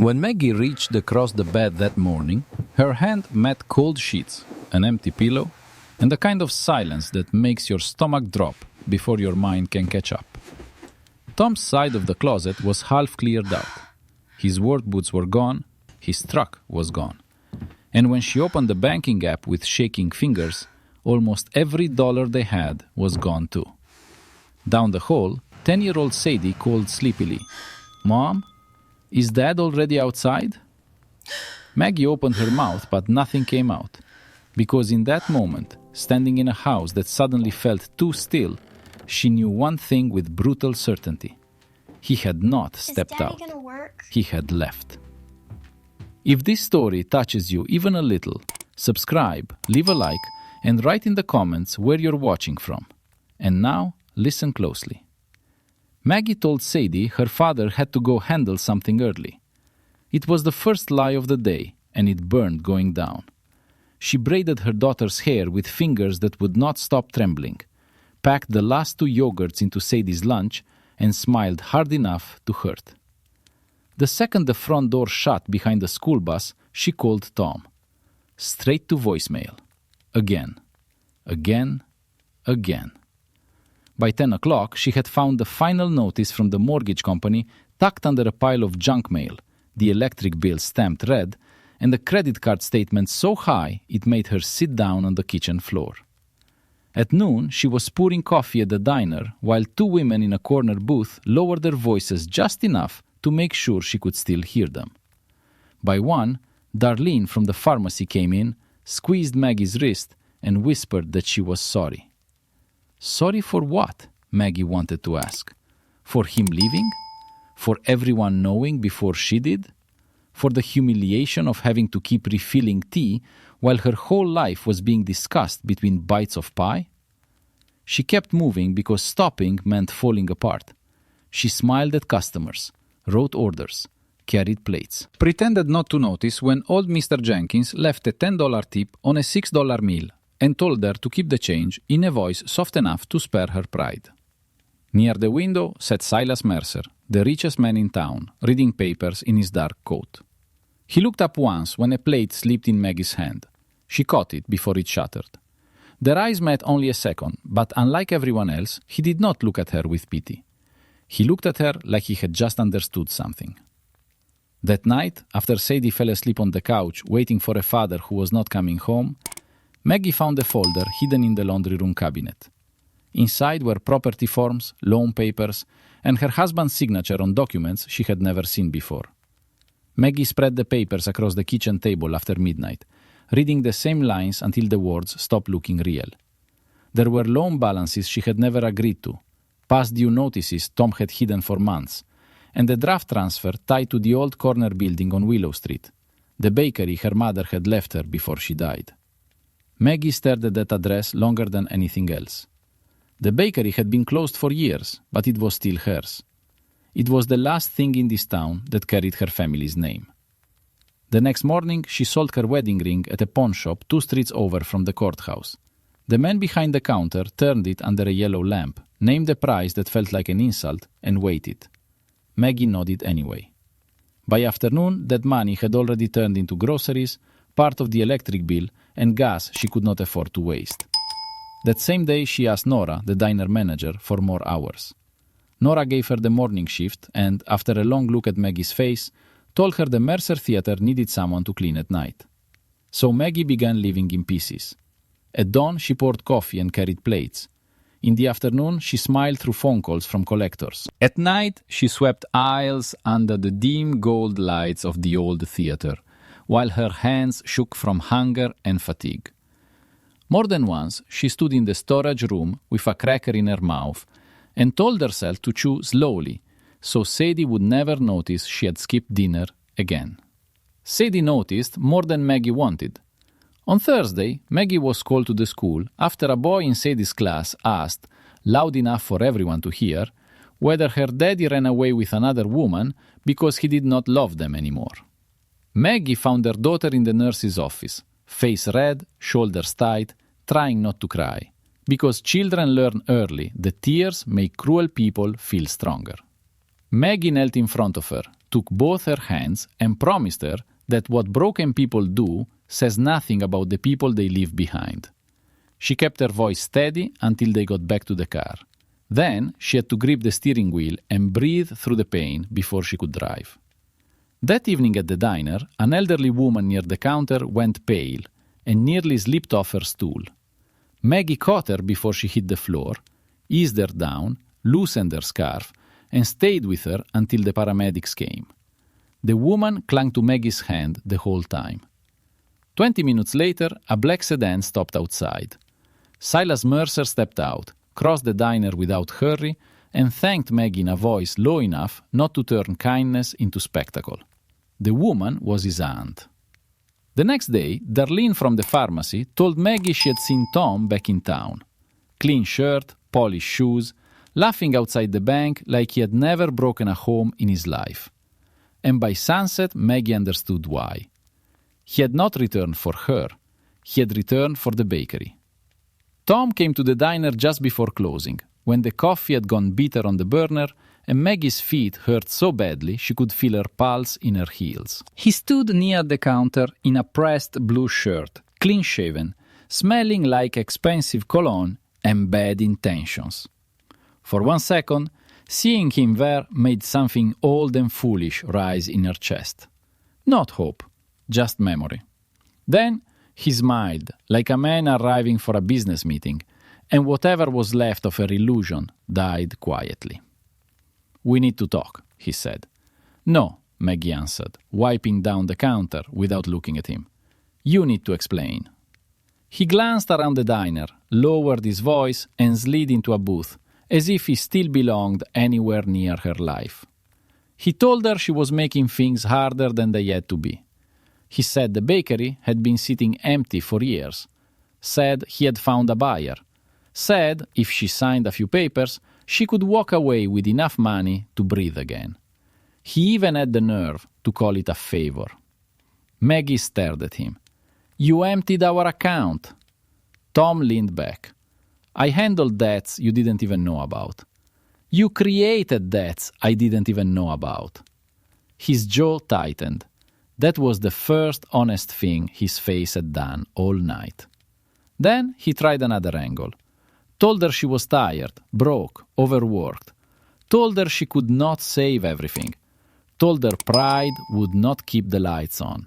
When Maggie reached across the bed that morning, her hand met cold sheets, an empty pillow, and the kind of silence that makes your stomach drop before your mind can catch up. Tom's side of the closet was half cleared out. His work boots were gone, his truck was gone. And when she opened the banking app with shaking fingers, almost every dollar they had was gone too. Down the hall, 10-year-old Sadie called sleepily, "Mom, is Dad already outside?" Maggie opened her mouth, but nothing came out. Because in that moment, standing in a house that suddenly felt too still, she knew one thing with brutal certainty. He had not stepped out. Gonna work? He had left. If this story touches you even a little, subscribe, leave a like, and write in the comments where you're watching from. And now, listen closely. Maggie told Sadie her father had to go handle something early. It was the first lie of the day, and it burned going down. She braided her daughter's hair with fingers that would not stop trembling, packed the last 2 yogurts into Sadie's lunch, and smiled hard enough to hurt. The second the front door shut behind the school bus, she called Tom. Straight to voicemail. Again. Again. Again. By 10 o'clock, she had found the final notice from the mortgage company tucked under a pile of junk mail, the electric bill stamped red, and the credit card statement so high it made her sit down on the kitchen floor. At noon, she was pouring coffee at the diner while 2 women in a corner booth lowered their voices just enough to make sure she could still hear them. By 1, Darlene from the pharmacy came in, squeezed Maggie's wrist, and whispered that she was sorry. Sorry for what? Maggie wanted to ask. For him leaving? For everyone knowing before she did? For the humiliation of having to keep refilling tea while her whole life was being discussed between bites of pie? She kept moving because stopping meant falling apart. She smiled at customers, wrote orders, carried plates, pretended not to notice when old Mr. Jenkins left a $10 tip on a $6 meal and told her to keep the change in a voice soft enough to spare her pride. Near the window sat Silas Mercer, the richest man in town, reading papers in his dark coat. He looked up once when a plate slipped in Maggie's hand. She caught it before it shattered. Their eyes met only a second, but unlike everyone else, he did not look at her with pity. He looked at her like he had just understood something. That night, after Sadie fell asleep on the couch waiting for a father who was not coming home, Maggie found a folder hidden in the laundry room cabinet. Inside were property forms, loan papers, and her husband's signature on documents she had never seen before. Maggie spread the papers across the kitchen table after midnight, reading the same lines until the words stopped looking real. There were loan balances she had never agreed to, past due notices Tom had hidden for months, and a draft transfer tied to the old corner building on Willow Street, the bakery her mother had left her before she died. Maggie stared at that address longer than anything else. The bakery had been closed for years, but it was still hers. It was the last thing in this town that carried her family's name. The next morning, she sold her wedding ring at a pawn shop 2 streets over from the courthouse. The man behind the counter turned it under a yellow lamp, named a price that felt like an insult, and waited. Maggie nodded anyway. By afternoon, that money had already turned into groceries, part of the electric bill, and gas she could not afford to waste. That same day, she asked Nora, the diner manager, for more hours. Nora gave her the morning shift and, after a long look at Maggie's face, told her the Mercer Theater needed someone to clean at night. So Maggie began living in pieces. At dawn, she poured coffee and carried plates. In the afternoon, she smiled through phone calls from collectors. At night, she swept aisles under the dim gold lights of the old theater, while her hands shook from hunger and fatigue. More than once, she stood in the storage room with a cracker in her mouth and told herself to chew slowly, so Sadie would never notice she had skipped dinner again. Sadie noticed more than Maggie wanted. On Thursday, Maggie was called to the school after a boy in Sadie's class asked, loud enough for everyone to hear, whether her daddy ran away with another woman because he did not love them anymore. Maggie found her daughter in the nurse's office, face red, shoulders tight, trying not to cry, because children learn early that tears make cruel people feel stronger. Maggie knelt in front of her, took both her hands and promised her that what broken people do says nothing about the people they leave behind. She kept her voice steady until they got back to the car. Then she had to grip the steering wheel and breathe through the pain before she could drive. That evening at the diner, an elderly woman near the counter went pale and nearly slipped off her stool. Maggie caught her before she hit the floor, eased her down, loosened her scarf, and stayed with her until the paramedics came. The woman clung to Maggie's hand the whole time. 20 minutes later, a black sedan stopped outside. Silas Mercer stepped out, crossed the diner without hurry, and thanked Maggie in a voice low enough not to turn kindness into spectacle. The woman was his aunt. The next day, Darlene from the pharmacy told Maggie she had seen Tom back in town. Clean shirt, polished shoes, laughing outside the bank like he had never broken a home in his life. And by sunset, Maggie understood why. He had not returned for her. He had returned for the bakery. Tom came to the diner just before closing, when the coffee had gone bitter on the burner and Maggie's feet hurt so badly she could feel her pulse in her heels. He stood near the counter in a pressed blue shirt, clean-shaven, smelling like expensive cologne and bad intentions. For 1 second, seeing him there made something old and foolish rise in her chest. Not hope, just memory. Then he smiled, like a man arriving for a business meeting, and whatever was left of her illusion died quietly. "We need to talk," he said. "No," Maggie answered, wiping down the counter without looking at him. "You need to explain." He glanced around the diner, lowered his voice, and slid into a booth, as if he still belonged anywhere near her life. He told her she was making things harder than they had to be. He said the bakery had been sitting empty for years. Said he had found a buyer. Said if she signed a few papers, she could walk away with enough money to breathe again. He even had the nerve to call it a favor. Maggie stared at him. "You emptied our account." Tom leaned back. "I handled debts you didn't even know about." "You created debts I didn't even know about." His jaw tightened. That was the first honest thing his face had done all night. Then he tried another angle. Told her she was tired, broke, overworked. Told her she could not save everything. Told her pride would not keep the lights on.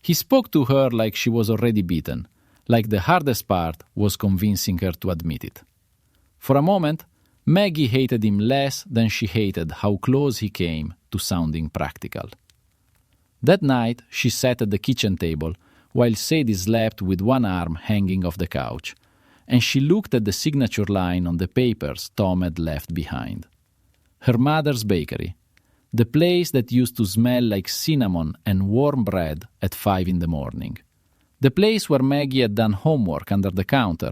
He spoke to her like she was already beaten, like the hardest part was convincing her to admit it. For a moment, Maggie hated him less than she hated how close he came to sounding practical. That night, she sat at the kitchen table while Sadie slept with one arm hanging off the couch, and she looked at the signature line on the papers Tom had left behind. Her mother's bakery, the place that used to smell like cinnamon and warm bread at 5 a.m. The place where Maggie had done homework under the counter,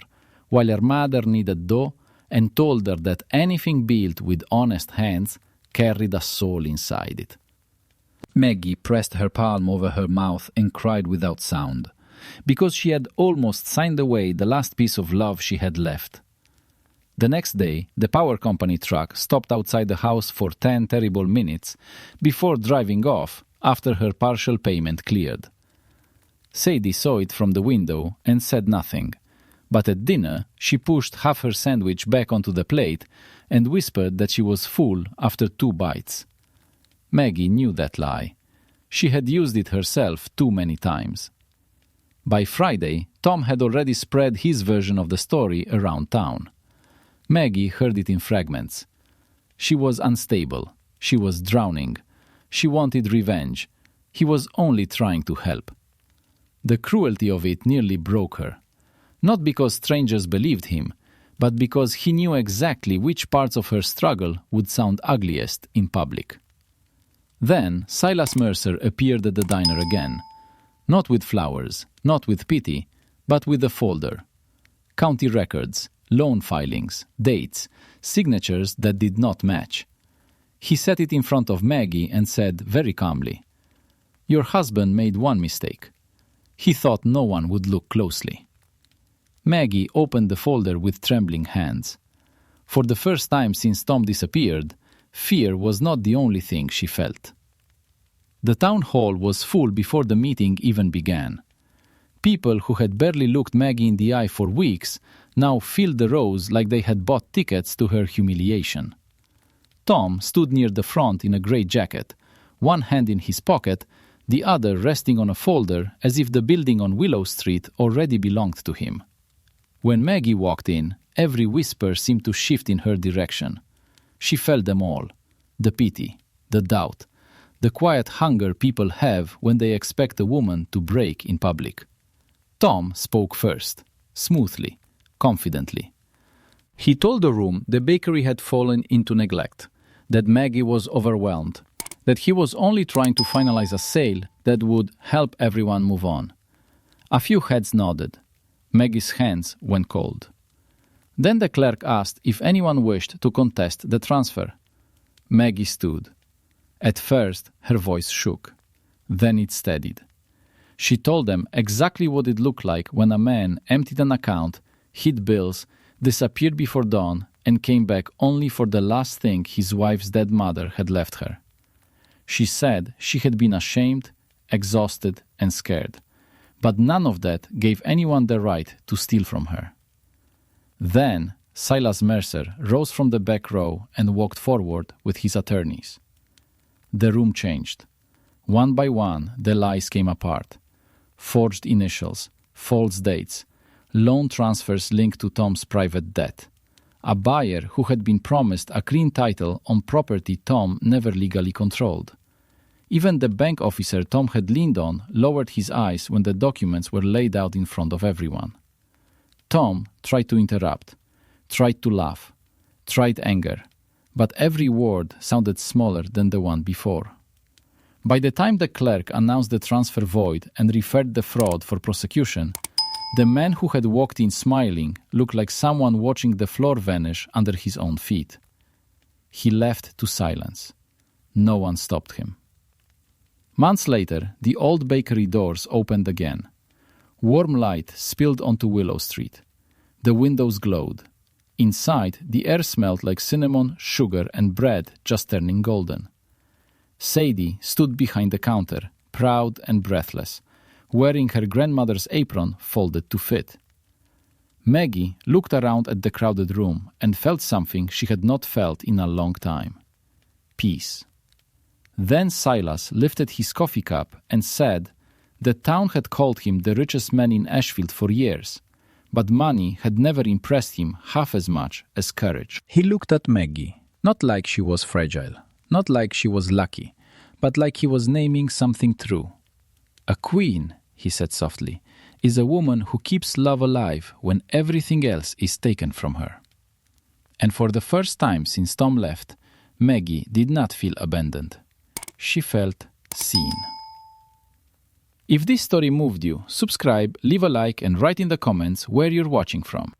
while her mother kneaded dough and told her that anything built with honest hands carried a soul inside it. Maggie pressed her palm over her mouth and cried without sound, because she had almost signed away the last piece of love she had left. The next day, the power company truck stopped outside the house for 10 terrible minutes before driving off after her partial payment cleared. Sadie saw it from the window and said nothing, but at dinner she pushed half her sandwich back onto the plate and whispered that she was full after 2 bites. Maggie knew that lie. She had used it herself too many times. By Friday, Tom had already spread his version of the story around town. Maggie heard it in fragments. She was unstable. She was drowning. She wanted revenge. He was only trying to help. The cruelty of it nearly broke her. Not because strangers believed him, but because he knew exactly which parts of her struggle would sound ugliest in public. Then Silas Mercer appeared at the diner again, not with flowers, not with pity, but with a folder. County records, loan filings, dates, signatures that did not match. He set it in front of Maggie and said very calmly, "Your husband made one mistake. He thought no one would look closely." Maggie opened the folder with trembling hands. For the first time since Tom disappeared, fear was not the only thing she felt. The town hall was full before the meeting even began. People who had barely looked Maggie in the eye for weeks now filled the rows like they had bought tickets to her humiliation. Tom stood near the front in a grey jacket, one hand in his pocket, the other resting on a folder as if the building on Willow Street already belonged to him. When Maggie walked in, every whisper seemed to shift in her direction. She felt them all: the pity, the doubt, the quiet hunger people have when they expect a woman to break in public. Tom spoke first, smoothly, confidently. He told the room the bakery had fallen into neglect, that Maggie was overwhelmed, that he was only trying to finalize a sale that would help everyone move on. A few heads nodded. Maggie's hands went cold. Then the clerk asked if anyone wished to contest the transfer. Maggie stood. At first, her voice shook. Then it steadied. She told them exactly what it looked like when a man emptied an account, hid bills, disappeared before dawn, and came back only for the last thing his wife's dead mother had left her. She said she had been ashamed, exhausted, and scared, but none of that gave anyone the right to steal from her. Then Silas Mercer rose from the back row and walked forward with his attorneys. The room changed. One by one, the lies came apart. Forged initials, false dates, loan transfers linked to Tom's private debt. A buyer who had been promised a clean title on property Tom never legally controlled. Even the bank officer Tom had leaned on lowered his eyes when the documents were laid out in front of everyone. Tom tried to interrupt, tried to laugh, tried anger, but every word sounded smaller than the one before. By the time the clerk announced the transfer void and referred the fraud for prosecution, the man who had walked in smiling looked like someone watching the floor vanish under his own feet. He left to silence. No one stopped him. Months later, the old bakery doors opened again. Warm light spilled onto Willow Street. The windows glowed. Inside, the air smelled like cinnamon, sugar, and bread just turning golden. Sadie stood behind the counter, proud and breathless, wearing her grandmother's apron folded to fit. Maggie looked around at the crowded room and felt something she had not felt in a long time: peace. Then Silas lifted his coffee cup and said the town had called him the richest man in Ashfield for years, but money had never impressed him half as much as courage. He looked at Maggie, not like she was fragile, not like she was lucky, but like he was naming something true. A queen, he said softly, is a woman who keeps love alive when everything else is taken from her. And for the first time since Tom left, Maggie did not feel abandoned. She felt seen. If this story moved you, subscribe, leave a like, and write in the comments where you're watching from.